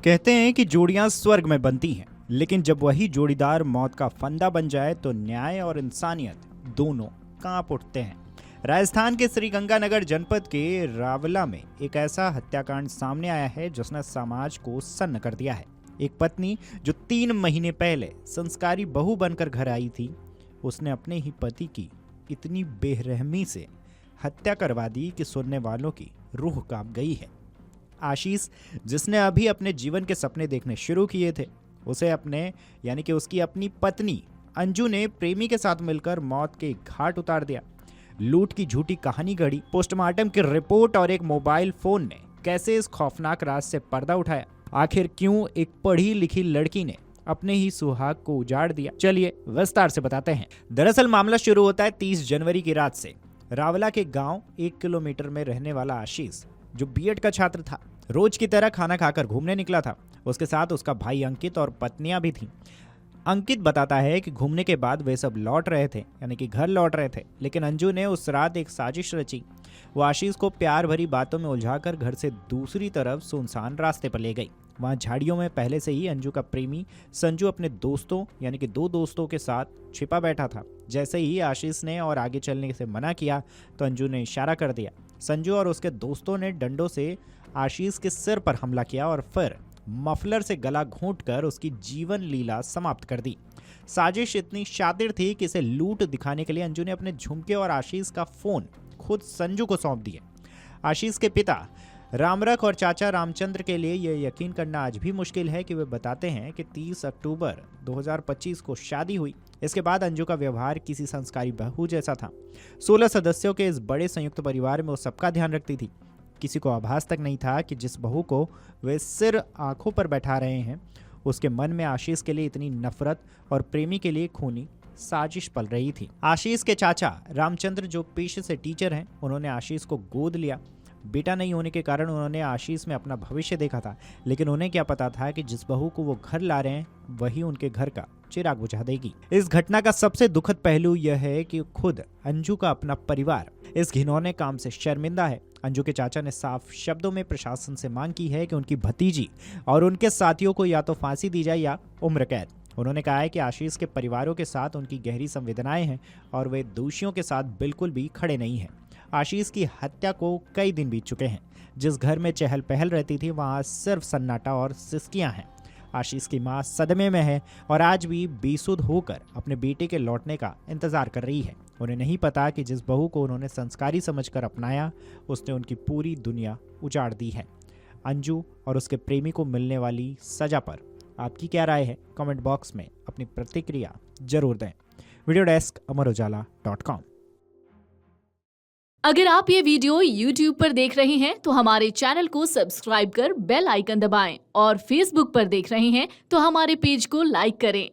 कहते हैं कि जोड़ियां स्वर्ग में बनती हैं, लेकिन जब वही जोड़ीदार मौत का फंदा बन जाए तो न्याय और इंसानियत दोनों कांप उठते हैं। राजस्थान के श्रीगंगानगर जनपद के रावला में एक ऐसा हत्याकांड सामने आया है जिसने समाज को सन्न कर दिया है। एक पत्नी जो 3 महीने पहले संस्कारी बहू बनकर घर आई थी, उसने अपने ही पति की इतनी बेरहमी से हत्या करवा दी कि सुनने वालों की रूह कांप गई है। आशीष, जिसने अभी अपने जीवन के सपने देखने शुरू किए थे, उसे अपने यानी कि उसकी अपनी पत्नी अंजू ने प्रेमी के साथ मिलकर मौत के घाट उतार दिया। लूट की झूठी कहानी गढ़ी, पोस्टमार्टम की रिपोर्ट और एक मोबाइल फोन ने कैसे इस खौफनाक राज से पर्दा उठाया? आखिर क्यों एक पढ़ी लिखी लड़की ने अपने ही सुहाग को उजाड़ दिया? चलिए विस्तार से बताते हैं। दरअसल मामला शुरू होता है 30 जनवरी की रात से। रावला के गांव 1 किलोमीटर में रहने वाला आशीष, जो बीएड का छात्र था, रोज की तरह खाना खाकर घूमने निकला था। उसके साथ उसका भाई अंकित और पत्नियां भी थीं। अंकित बताता है कि घूमने के बाद वे सब लौट रहे थे, यानी कि घर लौट रहे थे, लेकिन अंजू ने उस रात एक साजिश रची। वो आशीष को प्यार भरी बातों में उलझाकर घर से दूसरी तरफ सुनसान रास्ते पर ले गई। वहां झाड़ियों में पहले से ही अंजू का प्रेमी संजू अपने दोस्तों यानी कि 2 दोस्तों के साथ छिपा बैठा था। जैसे ही आशीष ने और आगे चलने से मना किया तो अंजू ने इशारा कर दिया। संजू और उसके दोस्तों ने डंडों से आशीष के सिर पर हमला किया और फिर मफलर से गला घोंटकर उसकी जीवन लीला समाप्त कर दी। साजिश इतनी शातिर थी कि इसे लूट दिखाने के लिए अंजू ने अपने झुमके और आशीष का फोन खुद संजू को सौंप दिए। आशीष के पिता रामरख और चाचा रामचंद्र के लिए यह यकीन करना आज भी मुश्किल है कि वे बताते हैं कि 30 अक्टूबर 2025 को शादी हुई। इसके बाद अंजू का व्यवहार किसी संस्कारी बहू जैसा था। 16 सदस्यों के इस बड़े संयुक्त परिवार में वो सबका ध्यान रखती थी। किसी को आभास तक नहीं था कि जिस बहू को वे सिर आंखों पर बैठा रहे हैं, उसके मन में आशीष के लिए इतनी नफरत और प्रेमी के लिए खूनी साजिश पल रही थी। आशीष के चाचा रामचंद्र, जो पेशे से टीचर हैं, उन्होंने आशीष को गोद लिया। बेटा नहीं होने के कारण उन्होंने आशीष में अपना भविष्य देखा था, लेकिन उन्हें क्या पता था कि जिस बहू को वो घर ला रहे हैं वही उनके घर का चिराग बुझा देगी। इस घटना का सबसे दुखद पहलू यह है कि खुद अंजू का अपना परिवार इस घिनौने काम से शर्मिंदा है। अंजू के चाचा ने साफ शब्दों में प्रशासन से मांग की है कि उनकी भतीजी और उनके साथियों को या तो फांसी दी जाए या उम्र कैद। उन्होंने कहा है कि आशीष के परिवारों के साथ उनकी गहरी संवेदनाएं हैं और वे दोषियों के साथ बिल्कुल भी खड़े नहीं हैं। आशीष की हत्या को कई दिन बीत चुके हैं। जिस घर में चहल पहल रहती थी वहां सिर्फ सन्नाटा और सिसकियां हैं। आशीष की मां सदमे में है और आज भी बेसुध होकर अपने बेटे के लौटने का इंतजार कर रही है। उन्हें नहीं पता कि जिस बहू को उन्होंने संस्कारी समझकर अपनाया, उसने उनकी पूरी दुनिया उजाड़ दी है। अंजू और उसके प्रेमी को मिलने वाली सजा पर आपकी क्या राय है? कमेंट बॉक्स में अपनी प्रतिक्रिया जरूर दें। वीडियो डेस्क अमरउजाला.com। अगर आप ये वीडियो YouTube पर देख रहे हैं तो हमारे चैनल को सब्सक्राइब कर बेल आइकन दबाएं और Facebook पर देख रहे हैं तो हमारे पेज को लाइक करें।